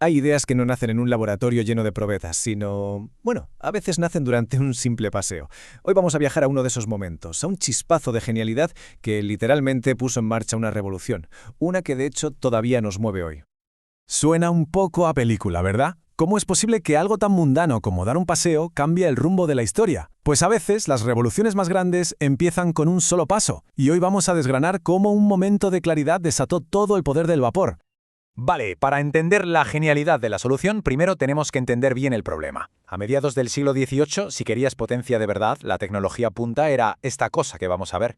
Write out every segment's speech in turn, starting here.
Hay ideas que no nacen en un laboratorio lleno de probetas, sino, bueno, a veces nacen durante un simple paseo. Hoy vamos a viajar a uno de esos momentos, a un chispazo de genialidad que literalmente puso en marcha una revolución, una que de hecho todavía nos mueve hoy. Suena un poco a película, ¿verdad? ¿Cómo es posible que algo tan mundano como dar un paseo cambie el rumbo de la historia? Pues a veces las revoluciones más grandes empiezan con un solo paso, y hoy vamos a desgranar cómo un momento de claridad desató todo el poder del vapor. Vale, para entender la genialidad de la solución, primero tenemos que entender bien el problema. A mediados del siglo XVIII, si querías potencia de verdad, la tecnología punta era esta cosa que vamos a ver.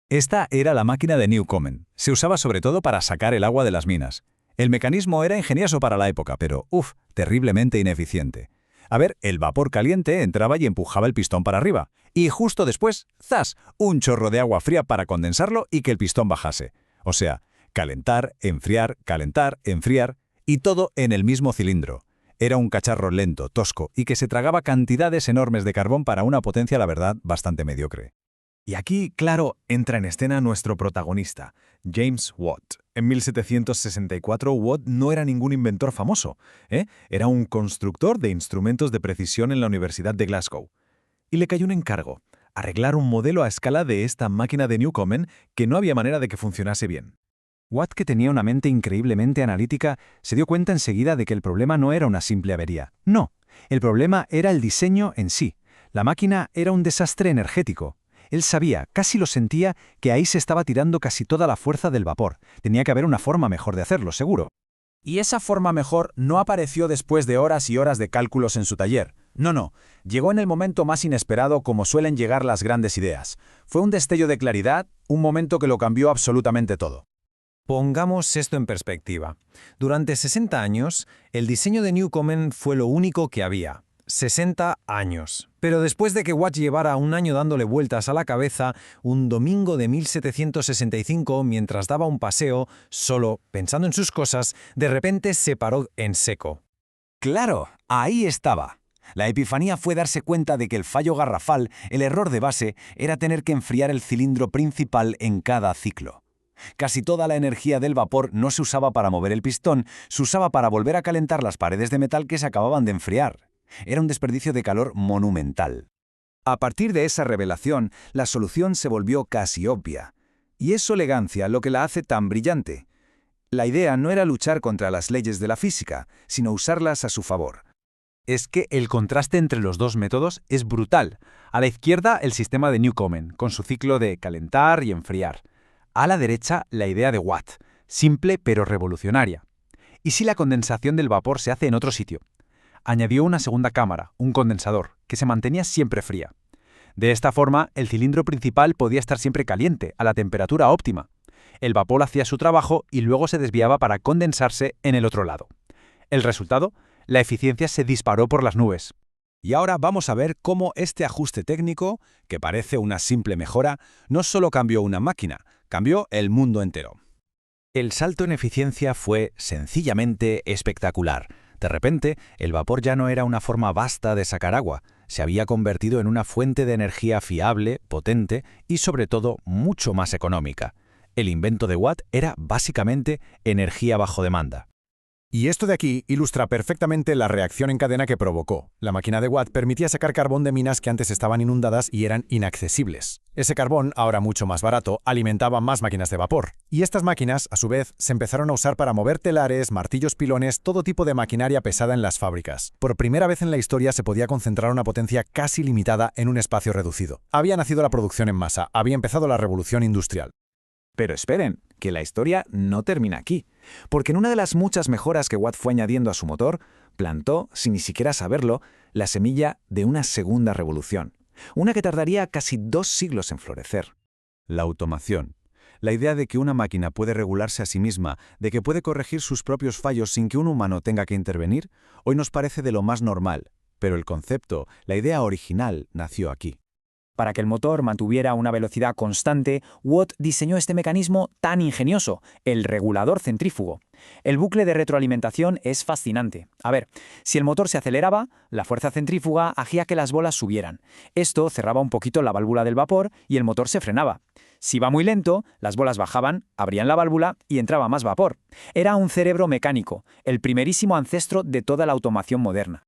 Esta era la máquina de Newcomen. Se usaba sobre todo para sacar el agua de las minas. El mecanismo era ingenioso para la época, pero, terriblemente ineficiente. A ver, el vapor caliente entraba y empujaba el pistón para arriba. Y justo después, ¡zas!, un chorro de agua fría para condensarlo y que el pistón bajase. O sea, calentar, enfriar, y todo en el mismo cilindro. Era un cacharro lento, tosco, y que se tragaba cantidades enormes de carbón para una potencia, la verdad, bastante mediocre. Y aquí, claro, entra en escena nuestro protagonista, James Watt. En 1764, Watt no era ningún inventor famoso, Era un constructor de instrumentos de precisión en la Universidad de Glasgow. Y le cayó un encargo: arreglar un modelo a escala de esta máquina de Newcomen que no había manera de que funcionase bien. Watt, que tenía una mente increíblemente analítica, se dio cuenta enseguida de que el problema no era una simple avería. No, el problema era el diseño en sí. La máquina era un desastre energético. Él sabía, casi lo sentía, que ahí se estaba tirando casi toda la fuerza del vapor. Tenía que haber una forma mejor de hacerlo, seguro. Y esa forma mejor no apareció después de horas y horas de cálculos en su taller. No, llegó en el momento más inesperado, como suelen llegar las grandes ideas. Fue un destello de claridad, un momento que lo cambió absolutamente todo. Pongamos esto en perspectiva. Durante 60 años, el diseño de Newcomen fue lo único que había. 60 años. Pero después de que Watt llevara un año dándole vueltas a la cabeza, un domingo de 1765, mientras daba un paseo, solo, pensando en sus cosas, de repente se paró en seco. ¡Claro! Ahí estaba. La epifanía fue darse cuenta de que el fallo garrafal, el error de base, era tener que enfriar el cilindro principal en cada ciclo. Casi toda la energía del vapor no se usaba para mover el pistón, se usaba para volver a calentar las paredes de metal que se acababan de enfriar. Era un desperdicio de calor monumental. A partir de esa revelación, la solución se volvió casi obvia. Y es su elegancia lo que la hace tan brillante. La idea no era luchar contra las leyes de la física, sino usarlas a su favor. Es que el contraste entre los dos métodos es brutal. A la izquierda, el sistema de Newcomen, con su ciclo de calentar y enfriar. A la derecha, la idea de Watt, simple pero revolucionaria. ¿Y si la condensación del vapor se hace en otro sitio? Añadió una segunda cámara, un condensador, que se mantenía siempre fría. De esta forma, el cilindro principal podía estar siempre caliente, a la temperatura óptima. El vapor hacía su trabajo y luego se desviaba para condensarse en el otro lado. El resultado, la eficiencia se disparó por las nubes. Y ahora vamos a ver cómo este ajuste técnico, que parece una simple mejora, no solo cambió una máquina, cambió el mundo entero. El salto en eficiencia fue sencillamente espectacular. De repente, el vapor ya no era una forma vasta de sacar agua, se había convertido en una fuente de energía fiable, potente y sobre todo mucho más económica. El invento de Watt era básicamente energía bajo demanda. Y esto de aquí ilustra perfectamente la reacción en cadena que provocó. La máquina de Watt permitía sacar carbón de minas que antes estaban inundadas y eran inaccesibles. Ese carbón, ahora mucho más barato, alimentaba más máquinas de vapor. Y estas máquinas, a su vez, se empezaron a usar para mover telares, martillos pilones, todo tipo de maquinaria pesada en las fábricas. Por primera vez en la historia se podía concentrar una potencia casi limitada en un espacio reducido. Había nacido la producción en masa, había empezado la revolución industrial. Pero esperen, que la historia no termina aquí, porque en una de las muchas mejoras que Watt fue añadiendo a su motor, plantó, sin ni siquiera saberlo, la semilla de una segunda revolución, una que tardaría casi 2 siglos en florecer. La automación. La idea de que una máquina puede regularse a sí misma, de que puede corregir sus propios fallos sin que un humano tenga que intervenir, hoy nos parece de lo más normal, pero el concepto, la idea original, nació aquí. Para que el motor mantuviera una velocidad constante, Watt diseñó este mecanismo tan ingenioso, el regulador centrífugo. El bucle de retroalimentación es fascinante. A ver, si el motor se aceleraba, la fuerza centrífuga hacía que las bolas subieran. Esto cerraba un poquito la válvula del vapor y el motor se frenaba. Si iba muy lento, las bolas bajaban, abrían la válvula y entraba más vapor. Era un cerebro mecánico, el primerísimo ancestro de toda la automación moderna.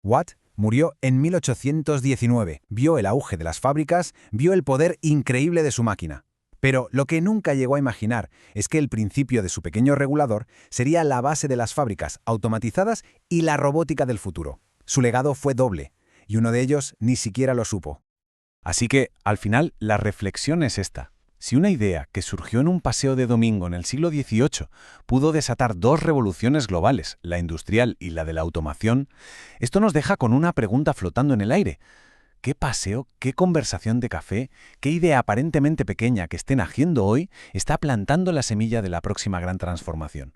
Watt murió en 1819, vio el auge de las fábricas, vio el poder increíble de su máquina. Pero lo que nunca llegó a imaginar es que el principio de su pequeño regulador sería la base de las fábricas automatizadas y la robótica del futuro. Su legado fue doble, y uno de ellos ni siquiera lo supo. Así que, al final, la reflexión es esta. Si una idea que surgió en un paseo de domingo en el siglo XVIII pudo desatar dos revoluciones globales, la industrial y la de la automación, esto nos deja con una pregunta flotando en el aire. ¿Qué paseo, qué conversación de café, qué idea aparentemente pequeña que estén haciendo hoy está plantando la semilla de la próxima gran transformación?